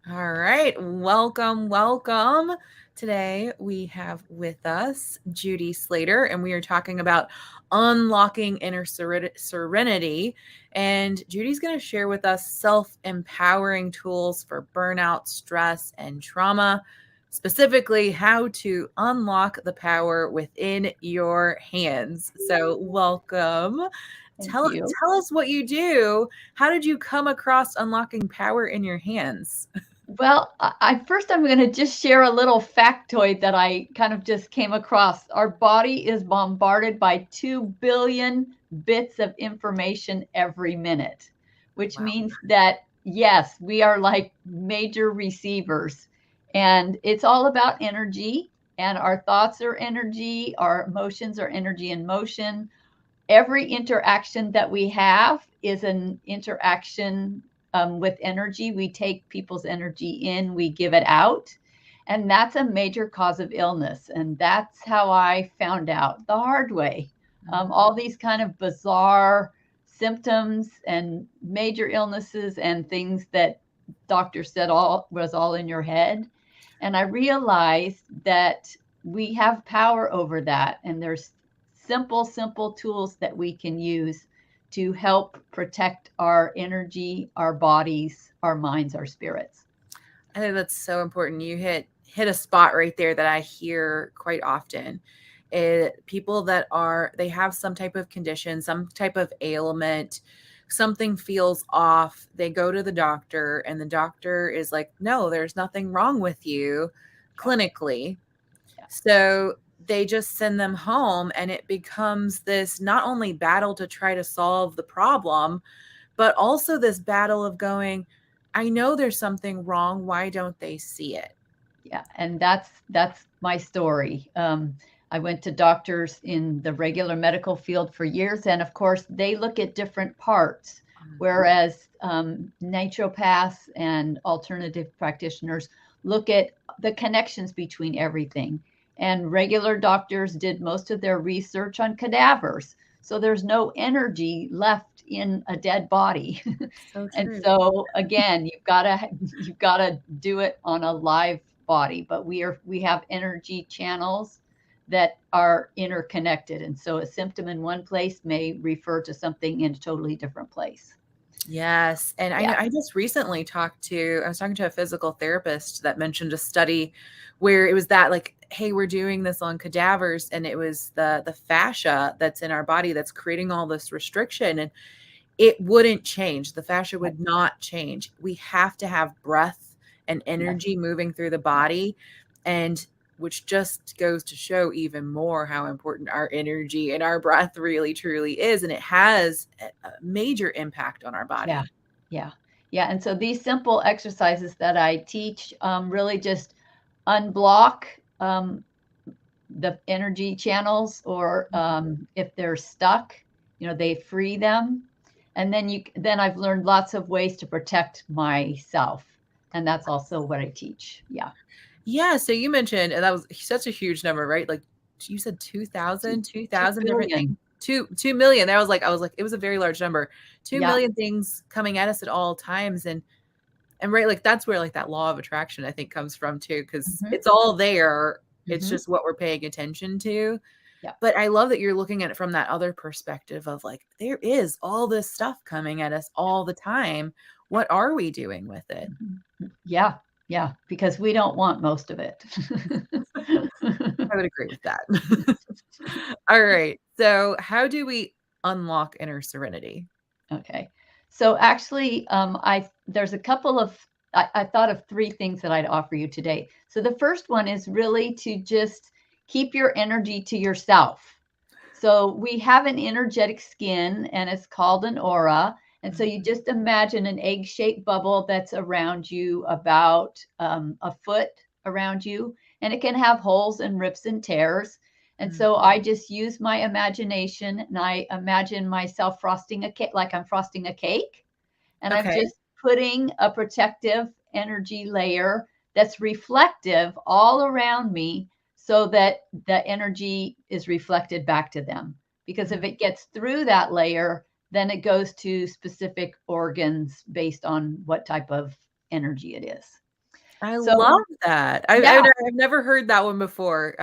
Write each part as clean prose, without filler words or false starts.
All right. Welcome, welcome. Today we have with us Judy Slater, and we are talking about unlocking inner serenity. And Judy's going to share with us self empowering tools for burnout, stress, and trauma, specifically how to unlock the power within your hands. So, welcome. Thank Tell, you. tell us what you do. How did you come across unlocking power in your hands? Well, first I'm going to just share a little factoid that I kind of just came across. Our body is bombarded by 2 billion bits of information every minute, which Wow. means that, yes, we are like major receivers. And it's all about energy, and our thoughts are energy, our emotions are energy in motion. Every interaction that we have is an interaction with energy. We take people's energy in, we give it out. And that's a major cause of illness. And that's how I found out the hard way. All these kind of bizarre symptoms and major illnesses and things that doctors said all was all in your head. And I realized that we have power over that. And there's simple tools that we can use to help protect our energy, our bodies, our minds, our spirits. I think that's so important. You hit a spot right there that I hear quite often. People that they have some type of condition, some type of ailment, something feels off. They go to the doctor, and the doctor is like, "No, there's nothing wrong with you Yeah, clinically." yeah, So they just send them home, and it becomes this not only battle to try to solve the problem, but also this battle of going, I know there's something wrong. Why don't they see it? yeah. And that's my story. I went to doctors in the regular medical field for years, and of course, they look at different parts, whereas naturopaths and alternative practitioners look at the connections between everything. And regular doctors did most of their research on cadavers, so there's no energy left in a dead body. So And true. so again, you've got to do it on a live body, but we have energy channels that are interconnected, and so a symptom in one place may refer to something in a totally different place. Yes. And I know Yeah. I just recently I was talking to a physical therapist that mentioned a study where it was that like, hey, we're doing this on cadavers, and it was the fascia that's in our body that's creating all this restriction, and it wouldn't change. The fascia would not change. We have to have breath and Yes. energy moving through the body, and which just goes to show even more how important our energy and our breath really truly is, and it has a major impact on our Yeah. body. Yeah. Yeah. And so these simple exercises that I teach really just unblock um, the energy channels, or if they're stuck, they free them. And then I've learned lots of ways to protect myself. And that's also what I teach. Yeah. Yeah, so you mentioned, and that was such a huge number, right? Like you said 2,000, two Two thousand different things. billion. 2 million. I was like, it was a very large number. 2 Yeah. million things coming at us at all times. And right, like that's where like that law of attraction I think comes from too, because Hmm. it's all there. It's Hmm. just what we're paying attention to. Yeah. But I love that you're looking at it from that other perspective of like, there is all this stuff coming at us all the time. What are we doing with it? Yeah. Yeah. Because we don't want most of it. I would agree with that. All right. So, how do we unlock inner serenity? Okay. So actually, I there's a couple of I thought of three things that I'd offer you today. So the first one is really to just keep your energy to yourself. So we have an energetic skin, and it's called an aura. And so you Mhm. just imagine an egg-shaped bubble that's around you, about a foot around you, and it can have holes and rips and tears. And Mm. so I just use my imagination, and I imagine myself frosting a cake, like I'm frosting a cake. And I'm Okay. just putting a protective energy layer that's reflective all around me, so that the energy is reflected back to them. Because if Mm. it gets through that layer, then it goes to specific organs based on what type of energy it is. I So love that. yeah, I've never heard that one before.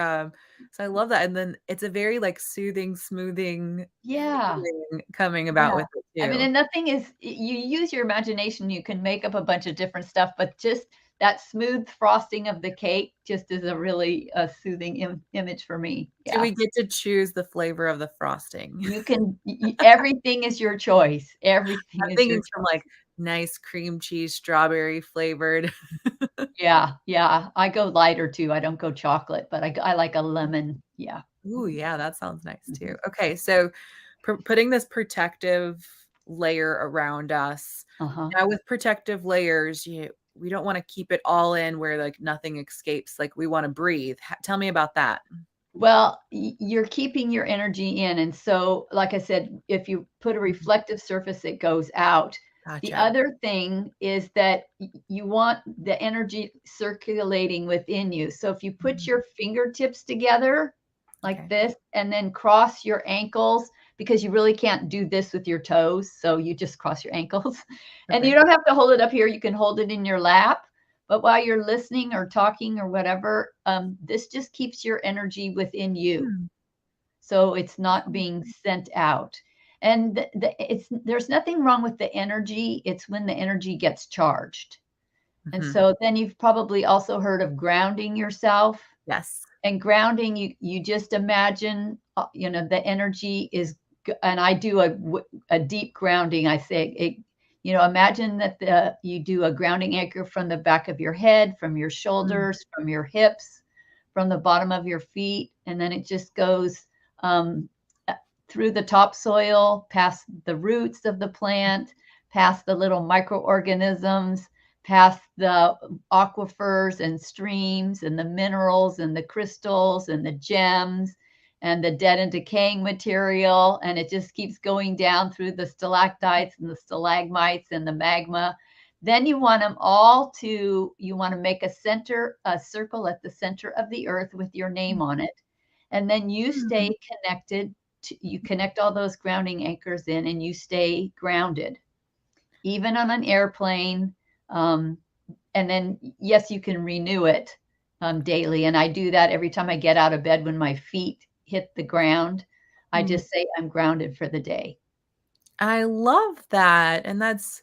So I love that, and then it's a very, like, soothing, smoothing yeah. feeling coming about Yeah. with it I mean, too. and nothing is you use your imagination, you can make up a bunch of different stuff, but just that smooth frosting of the cake just is a really, soothing image for me. Do Yeah. we get to choose the flavor of the frosting? You can everything is your choice. Everything I'm is your thinking some, choice. like, nice cream cheese strawberry flavored. Yeah, yeah. I go lighter too. I don't go chocolate, but I like a lemon. Yeah. Ooh, Mhm, yeah, that sounds nice too. mhm. Okay, so putting this protective layer around us. Uh-huh. Now with protective layers, we don't wanna keep it all in where, like, nothing escapes, like, we wanna breathe. Tell me about that. Well, you're keeping your energy in. And so, like I said, if you put a Mhm. reflective surface, it goes out. The Gotcha. other thing is that you want the energy circulating within you. So if you put Mhm. your fingertips together like Okay. this and then cross your ankles, because you really can't do this with your toes. So you just cross your ankles and you Okay. don't have to hold it up here. You can hold it in your lap, but while you're listening or talking or whatever, this just keeps your energy within you. Hmm. So it's not being sent out. And it's there's nothing wrong with the energy. It's when the energy gets charged. And Mhm. so then you've probably also heard of grounding yourself. Yes. And grounding, you just imagine, the energy is, and I do a deep grounding. I say, imagine that you do a grounding anchor from the back of your head, from your Mm. shoulders, from your hips, from the bottom of your feet, and then it just goes um, uh, through the topsoil, past the roots of the plant, past the little microorganisms, past the aquifers and streams and the minerals and the crystals and the gems and the dead and decaying material. And it just keeps going down through the stalactites and the stalagmites and the magma. Then you want them all you want to make a circle at the center of the earth with your name on it. And then you stay Mhm. connected. You connect all those grounding anchors in and you stay grounded, even on an airplane. Um, and then, yes, you can renew it daily. And I do that every time I get out of bed when my feet hit the ground. I Mm. just say, I'm grounded for the day. I love that, and it's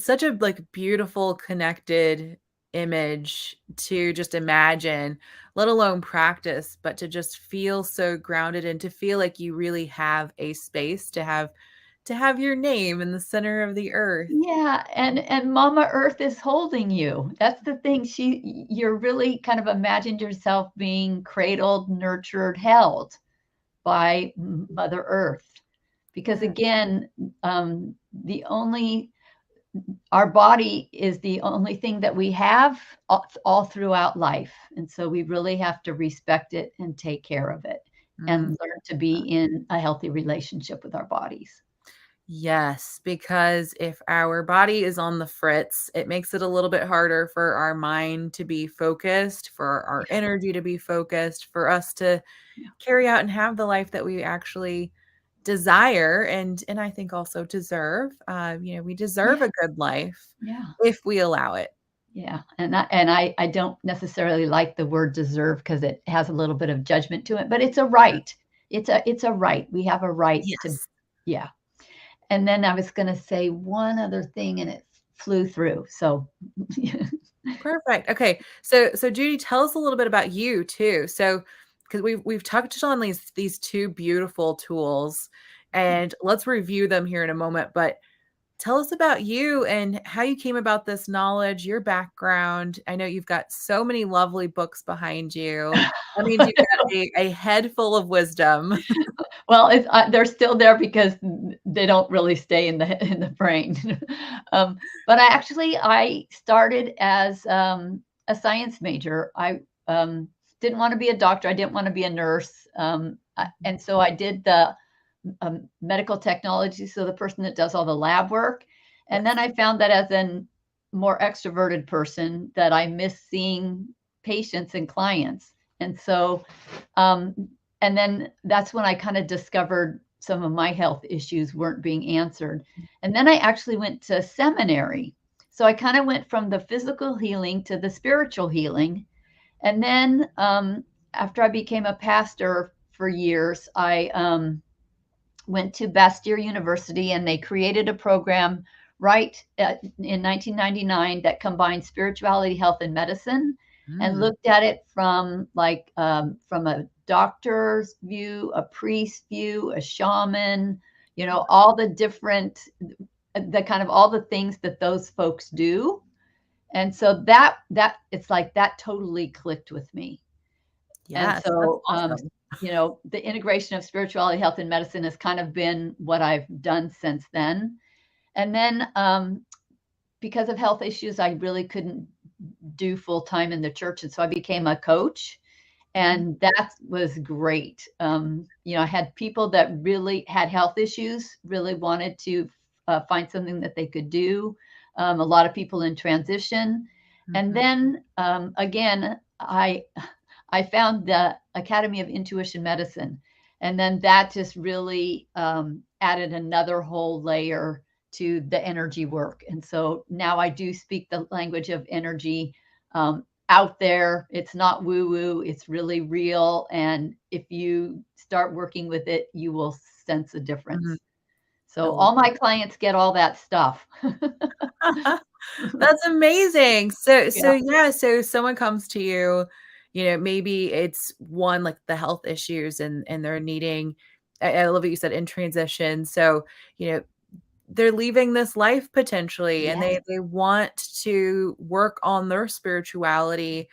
such a, like, beautiful connected image to just imagine, let alone practice, but to just feel so grounded and to feel like you really have a space to have your name in the center of the earth. Yeah, and Mama Earth is holding you. That's the thing. You're really kind of imagined yourself being cradled, nurtured, held by Mother Earth. Because Yeah. again, the only our body is the only thing that we have all throughout life. And so we really have to respect it and take care of it and Mm. learn to be in a healthy relationship with our bodies. Yes, because if our body is on the fritz, it makes it a little bit harder for our mind to be focused, for our Yeah, energy to be focused, for us to yeah, carry out and have the life that we actually desire and I think also deserve. We deserve yeah, a good life yeah. if we allow it. Yeah, and I don't necessarily like the word deserve because it has a little bit of judgment to it, but it's a right. It's a right. We have a right to, Yes. yeah. And then I was gonna say one other thing and it flew through. So Perfect. Okay. So Judy, tell us a little bit about you too. So because we've touched on these two beautiful tools and let's review them here in a moment, but tell us about you and how you came about this knowledge, your background. I know you've got so many lovely books behind you. That means you've got a head full of wisdom. well, they're still there because they don't really stay in the brain. But I started as a science major. I didn't want to be a doctor. I didn't want to be a nurse, and so I did the medical technology, so the person that does all the lab work. And Yes. then I found that as a more extroverted person, that I miss seeing patients and clients, and so um, and then that's when I kind of discovered some of my health issues weren't being answered. And then I actually went to seminary. So I kind of went from the physical healing to the spiritual healing. And then after I became a pastor for years, I went to Bastyr University, and they created a program in 1999 that combined spirituality, health, and medicine, and Mm. looked at it from from a doctor's view, a priest view, a shaman, all the different, the kind of all the things that those folks do. And so that it's like that totally clicked with me. And Yes, that's so, awesome. the integration of spirituality, health, and medicine has kind of been what I've done since then. And then, because of health issues, I really couldn't do full time in the church. And so I became a coach, Mhm. and that was great. I had people that really had health issues, really wanted to find something that they could do. A lot of people in transition. And Mhm. then again, I found the Academy of Intuition Medicine, and then that just really added another whole layer to the energy work. And so now I do speak the language of energy out there. It's not woo woo, it's really real. And if you start working with it, you will sense a Mhm. difference. I So love all my clients get all that stuff. That's amazing. So Yeah. yeah, so someone comes to you, maybe it's one like the health issues and they're needing I love what you said in transition. So, you know, they're leaving this life potentially and Yes. they want to work on their spirituality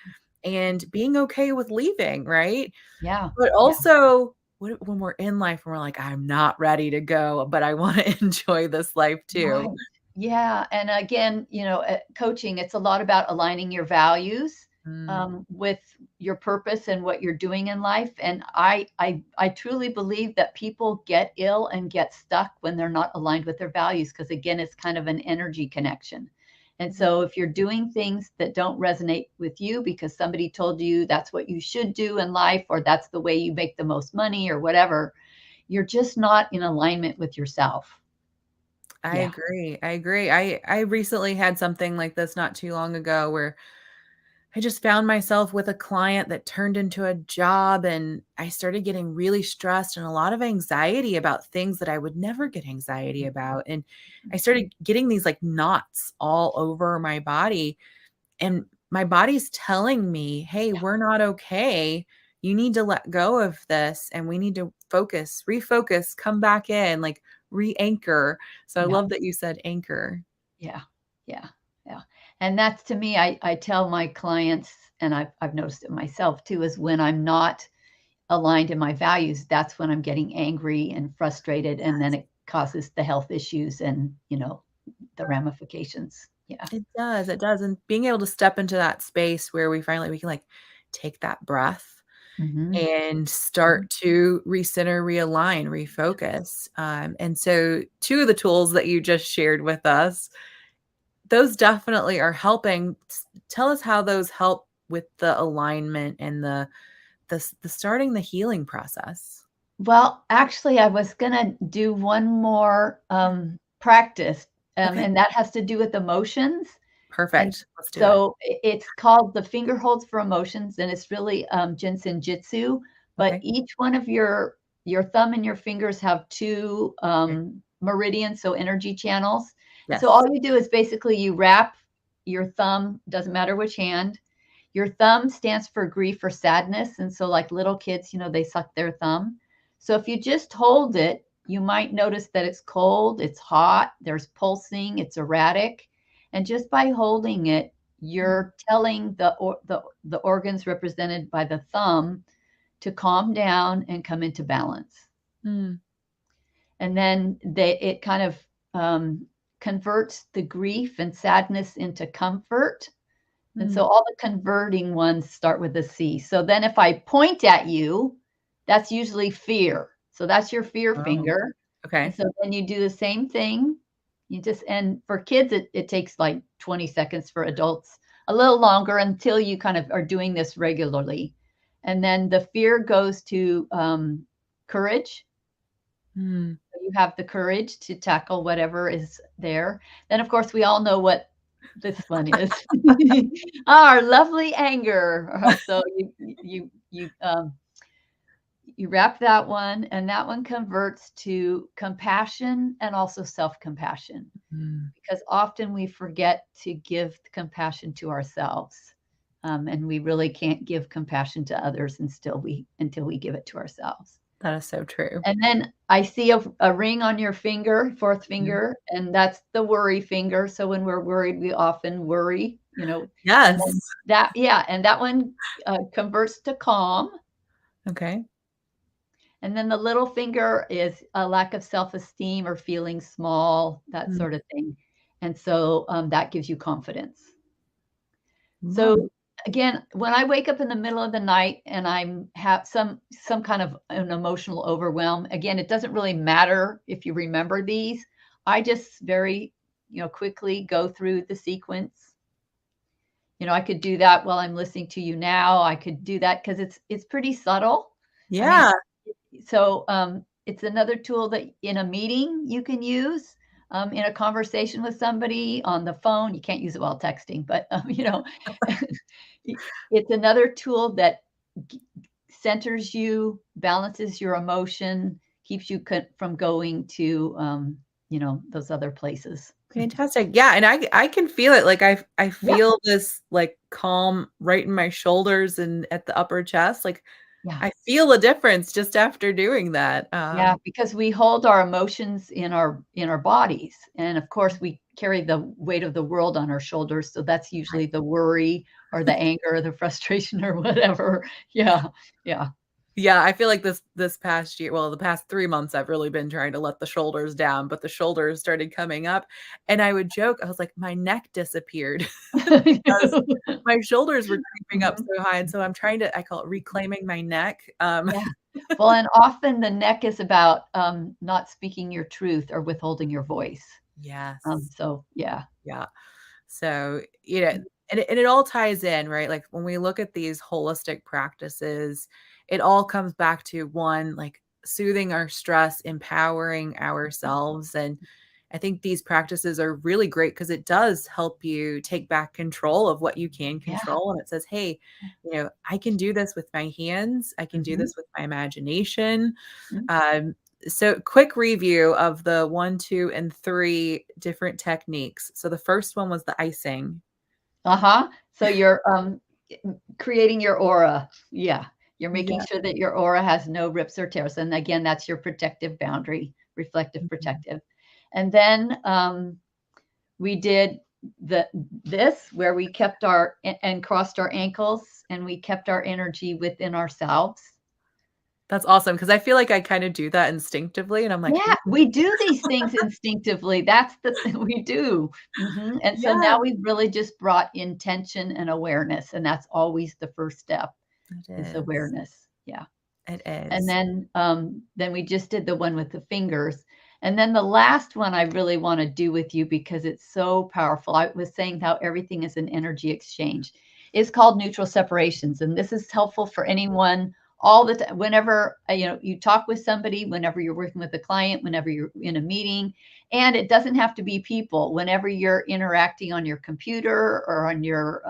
and being okay with leaving, right? Yeah. But Yeah. also when we're in life and we're like, I'm not ready to go, but I want to enjoy this life too. Right. Yeah, and again, coaching, it's a lot about aligning your values Mm, with your purpose and what you're doing in life. And I truly believe that people get ill and get stuck when they're not aligned with their values, because again, it's kind of an energy connection. And mhm. so if you're doing things that don't resonate with you because somebody told you that's what you should do in life, or that's the way you make the most money or whatever, you're just not in alignment with yourself. I Yeah. agree. I agree. I recently had something like this not too long ago where I just found myself with a client that turned into a job and I started getting really stressed and a lot of anxiety about things that I would never get anxiety about. And I started getting these like knots all over my body and my body's telling me, "Hey, we're not okay. You need to let go of this and we need to focus, refocus, come back in, like re-anchor." So I Yeah. love that you said anchor. Yeah, yeah, yeah. And that's, to me, I tell my clients, and I've noticed it myself too, is when I'm not aligned in my values, that's when I'm getting angry and frustrated, and then it causes the health issues and the ramifications. Yeah. It does, and being able to step into that space where we can, like, take that breath Hmm. and start to recenter, realign, refocus, and so 2 of the tools that you just shared with us, those definitely are helping. S Tell us how those help with the alignment and the starting the healing process. Well, actually, I was gonna do one more practice, Okay, and that has to do with emotions. And perfect. Let's do it. so it's called the finger holds for emotions, and it's really Jinsen Jitsu. But Okay. each one of your thumb and your fingers have two Okay. meridians, so energy channels. And so Yes. all you do is basically you wrap your thumb, doesn't matter which hand. Your thumb stands for grief or sadness. And so, like little kids, they suck their thumb. So if you just hold it, you might notice that it's cold, it's hot, there's pulsing, it's erratic. And just by holding it, you're telling the organs represented by the thumb to calm down and come into balance. Mm, And then it kind of converts the grief and sadness into comfort. And so mm. all the converting ones start with a C. So then if I point at you, that's usually fear. So that's your fear Oh, finger. And okay. so then you do the same thing. And for kids, it takes like 20 seconds, for adults, a little longer, until you kind of are doing this regularly. And then the fear goes to courage. Mm. You have the courage to tackle whatever is there. Then, of course, we all know what This one is our lovely anger. So you wrap that one, and that one converts to compassion and also self-compassion, Mm, because often we forget to give compassion to ourselves. And we really can't give compassion to others until we give it to ourselves. that is so true. And then I see a ring on your finger, fourth Mhm. finger, and that's the worry finger. So when we're worried, we often worry, and Yes. then that one converts to calm. Okay. And then the little finger is a lack of self-esteem or feeling small, that Mm, sort of thing. And so that gives you confidence. love. So again, when I wake up in the middle of the night and I'm have some kind of an emotional overwhelm, again, it doesn't really matter if you remember these. I just very, quickly go through the sequence. I could do that while I'm listening to you now. I could do that because it's pretty subtle. I mean, Yeah. so it's another tool that in a meeting you can use, in a conversation with somebody on the phone. You can't use it while texting, but it's another tool that centers you, balances your emotion, keeps you from going to those other places. Fantastic. Yeah, and I can feel it. Like I Yeah, feel this like calm right in my shoulders and at the upper chest. Like yeah. I feel a difference just after doing that. Yeah, because we hold our emotions in our bodies, and of course, we carry the weight of the world on our shoulders, so that's usually the worry or the anger or the frustration or whatever. Yeah, yeah. Yeah, I feel like this past year, well, the past 3 months, I've really been trying to let the shoulders down, but the shoulders started coming up, and I would joke, I was like, "My neck disappeared," because my shoulders were creeping up Mhm. so high, and so I'm trying to I call it reclaiming my neck. Yeah. Well, and often the neck is about, not speaking your truth or withholding your voice. Yes. So yeah. Yeah. So, and it all ties in, right? Like when we look at these holistic practices, it all comes back to one, like soothing our stress, empowering ourselves. And I think these practices are really great because it does help you take back control of what you can Yeah. control. And it says, hey, I can do this with my hands, I can do Mhm. this with my imagination. Mm. um, so quick review of the 1, 2, and 3 different techniques. So the first one was the icing. Uh-huh. So you're, creating your aura. Yeah. You're making Yeah. sure that your aura has no rips or tears, and again, that's your protective boundary, reflective Mhm. protective. And then, we did the this where we kept our and crossed our ankles, and we kept our energy within ourselves. That's awesome because I feel like I kinda do that instinctively, and I'm like, Yeah, "Ooh." we do these things instinctively. That's the thing we do. And so Yeah, now we've really just brought intention and awareness, and that's always the first step it is is. awareness. Yeah. It And is. then we just did the one with the fingers. And then the last one I really want to do with you because it's so powerful. I was saying how everything is an energy exchange. It's called neutral separations, and this is helpful for anyone all the time. Whenever you talk with somebody, whenever you're working with a client, whenever you're in a meeting, and it doesn't have to be people. Whenever you're interacting on your computer or on your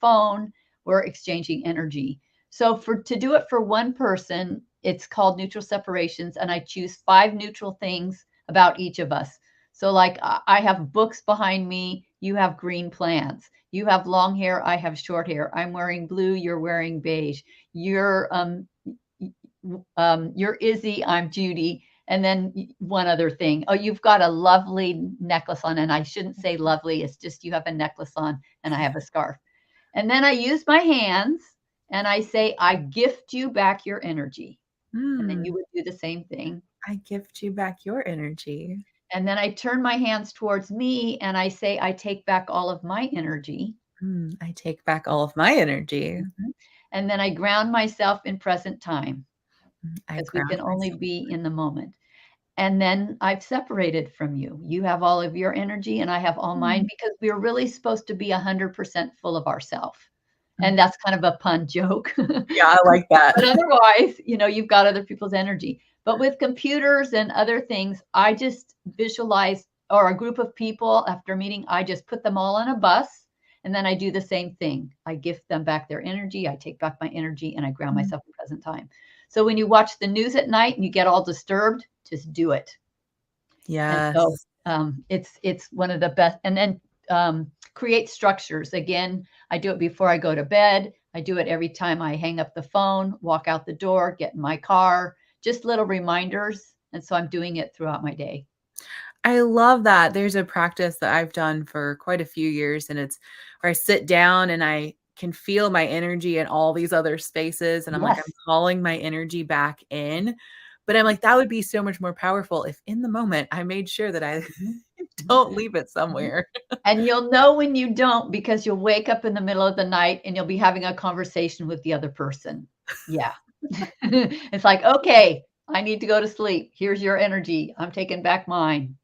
phone, we're exchanging energy. So to do it for one person, it's called neutral separations, and I choose 5 neutral things about each of us. So like I have books behind me, you have green plants. You have long hair, I have short hair. I'm wearing blue, you're wearing beige. You're you're Izzy, I'm Judy. And then one other thing. Oh, you've got a lovely necklace on, and I shouldn't say lovely. It's just you have a necklace on, and I have a scarf. And then I use my hands and I say, I gift you back your energy. And then you Mm, would do the same thing. I gift you back your energy. And then I turn my hands towards me and I say, I take back all of my energy. I take back all of my energy. Mhm. And then I ground myself in present time I because we ground can only myself. be in the moment. And then I've separated from you. You have all of your energy and I have all mine Mm, because we're really supposed to be 100% full of ourself. mm. And that's kind of a pun joke. Yeah, I like that. But otherwise, you've got other people's energy. But with computers and other things, I just visualize or a group of people after a meeting, I just put them all on a bus. And then I do the same thing. I gift them back their energy. I take back my energy and I ground myself in present time. So when you watch the news at night and you get all disturbed, just do it. And so Yes. it's one of the best. And then create structures. Again, I do it before I go to bed. I do it every time I hang up the phone, walk out the door, get in my car, just little reminders. And so I'm doing it throughout my day. I love that. There's a practice that I've done for quite a few years, and it's where I sit down and I can feel my energy in all these other spaces. And I'm like, Yes. I'm calling my energy back in. But I'm like, that would be so much more powerful if in the moment I made sure that I don't leave it somewhere. And you'll know when you don't because you'll wake up in the middle of the night and you'll be having a conversation with the other person. Yeah. It's like, okay, I need to go to sleep. Here's your energy. I'm taking back mine.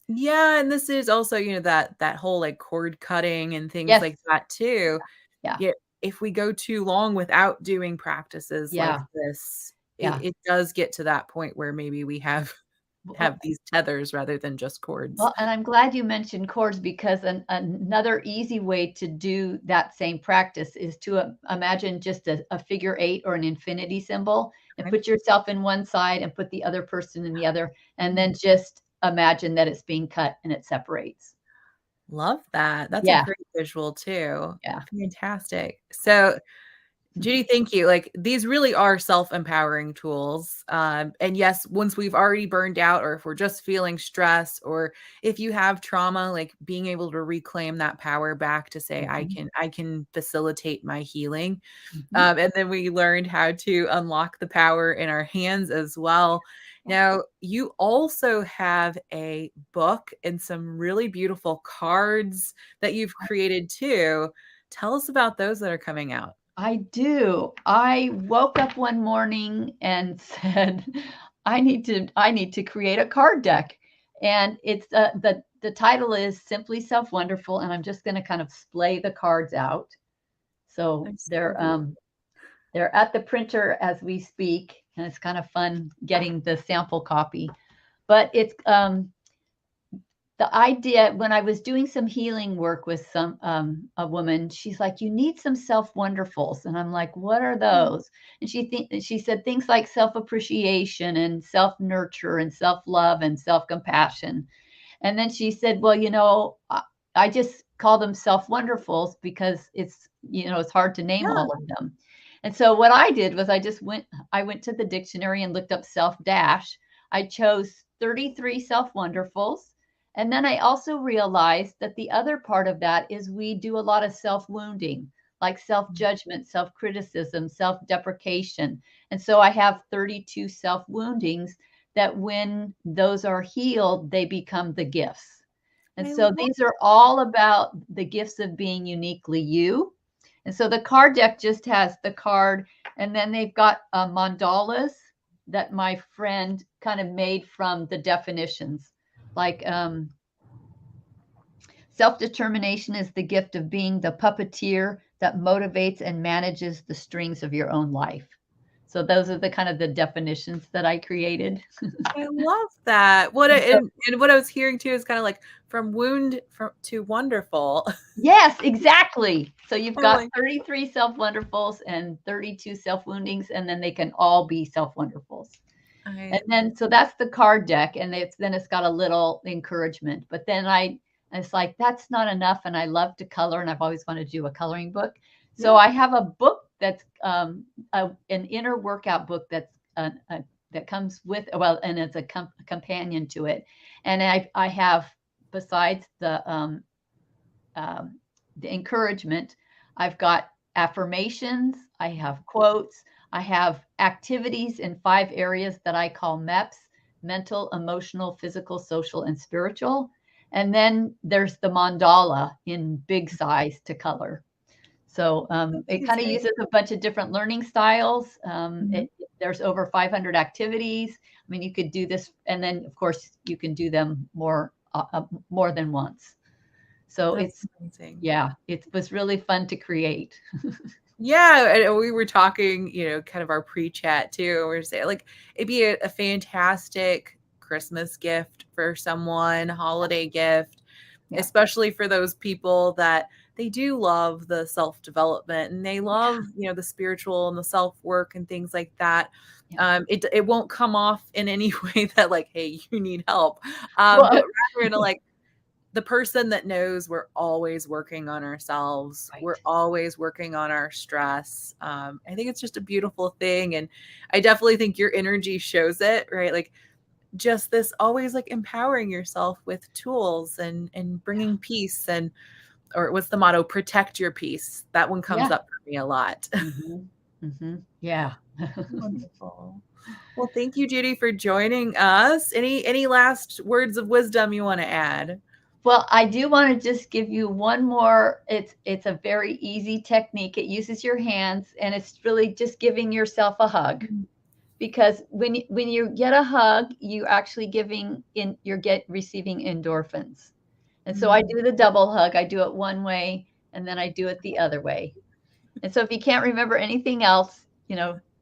Yeah, and this is also, that whole like cord cutting and things Yes. like that too. Yeah. Yeah, if we go too long without doing practices like Yeah. this, it, Yeah. it does get to that point where maybe we have Well, have these tethers rather than just cords. well, and I'm glad you mentioned chords because another easy way to do that same practice is to imagine just a figure eight or an infinity symbol and Okay. put yourself in one side and put the other person in the other, and Mm, then just imagine that it's being cut and it separates. love that. That's a Yeah, great visual too. yeah. Fantastic. So Judy, thank you. Like these really are self-empowering tools. And yes, once we've already burned out, or if we're just feeling stress, or if you have trauma, like being able to reclaim that power back to say, Mhm, I can facilitate my healing. mhm. And then we learned how to unlock the power in our hands as well. Yeah. Now, you also have a book and some really beautiful cards that you've created too. Tell us about those that are coming out. I do. I woke up one morning and said, I need to create a card deck. And it's the title is Simply Self Wonderful, and I'm just going to kind of splay the cards out. So They're so beautiful. they're at the printer as we speak, and it's kind of fun getting the sample copy. But it's the idea when I was doing some healing work with some a woman, she's like, "You need some self wonderfuls," and I'm like, "What are those?" And she said things like self appreciation and self nurture and self love and self compassion. And then she said, "Well, I just call them self wonderfuls because it's hard to name Yeah. all of them." And so what I did was I went to the dictionary and looked up self dash. I chose 33 self wonderfuls. And then I also realized that the other part of that is we do a lot of self wounding, like self judgment, self criticism, self deprecation. And so I have 32 self woundings that when those are healed, they become the gifts. And I so love these are all about the gifts of being uniquely you. And so the card deck just has the card, and then they've got mandalas that my friend kind of made from the definitions. Like self determination is the gift of being the puppeteer that motivates and manages the strings of your own life. So those are the kind of the definitions that I created. I love that. What And I so and what I was hearing too is kinda like from wound to wonderful. yes, exactly. So you've I'm got like, 33 self wonderfuls and 32 self woundings, and then they can all be self wonderfuls. And I then, so that's the card deck, and it's got a little encouragement. But then it's like that's not enough, and I love to color, and I've always wanted to do a coloring book. So yeah, I have a book that's an inner workout book that comes with and it's a companion to it, and I have besides the encouragement. I've got affirmations, I have quotes, I have activities in 5 areas that I call MEPS: mental, emotional, physical, social, and spiritual. And then there's the mandala in big size to color. So it kind of amazing. uses a bunch of different learning styles. Mhm. There's over 500 activities. I mean, you could do this, and then of course you can do them more than once. So That's amazing. yeah, it was really fun to create. Yeah, and we were talking, kind of our pre-chat too. We were saying like it'd be a fantastic Christmas gift for someone, holiday gift, Yeah. especially for those people that they do love the self-development and they love, the spiritual and the self-work and things like that. Yeah. It won't come off in any way that like, hey, you need help. Well, But rather in a like, the person that knows we're always working on ourselves, we're right. always working on our stress. I think it's just a beautiful thing. And I definitely think your energy shows it, right? Like just this always like empowering yourself with tools and bringing peace or what's the motto? Protect your peace. That one comes Yeah. up for me a lot. Yeah. Wonderful. Well, thank you, Judy, for joining us. Any last words of wisdom you want to add? Well, I do want to just give you one more. It's a very easy technique. It uses your hands, and it's really just giving yourself a hug. Because when you get a hug, you actually receiving endorphins. And so I do the double hug. I do it one way, and then I do it the other way. And so if you can't remember anything else,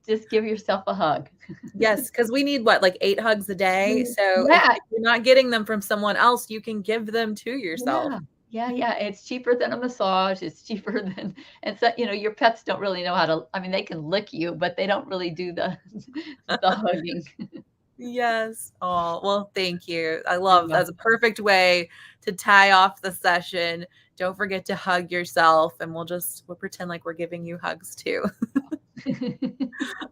just give yourself a hug. Yes, because we need like 8 hugs a day. So if Yeah. you're not getting them from someone else, you can give them to yourself. Yeah. Yeah, yeah. It's cheaper than a massage. It's cheaper than, and so, your pets don't really know how to, I mean, they can lick you, but they don't really do the hugging. Yes. Oh, well, thank you. I You're love that's a welcome. perfect way to tie off the session. Don't forget to hug yourself, and we'll pretend like we're giving you hugs too.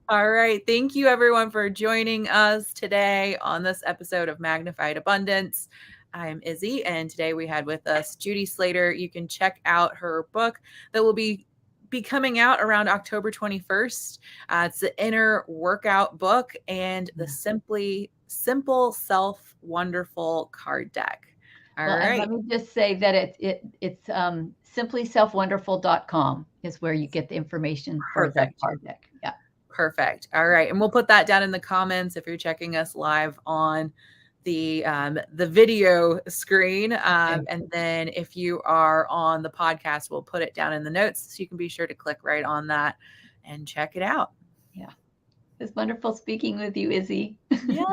All right. Thank you, everyone, for joining us today on this episode of Magnified Abundance. I'm Izzy, and today we had with us Judy Slater. You can check out her book that will be coming out around October 21st. It's the Inner Workout book and the Simple Self Wonderful card deck. All Well, and right. let me just say that it's simplyselfwonderful.com is where you get the information for the Perfect. card deck. Yeah. Perfect. All right. And we'll put that down in the comments if you're checking us live on the video screen. Okay. And then if you are on the podcast, we'll put it down in the notes so you can be sure to click right on that and check it out. Yeah. It's wonderful speaking with you, Izzy. Yeah.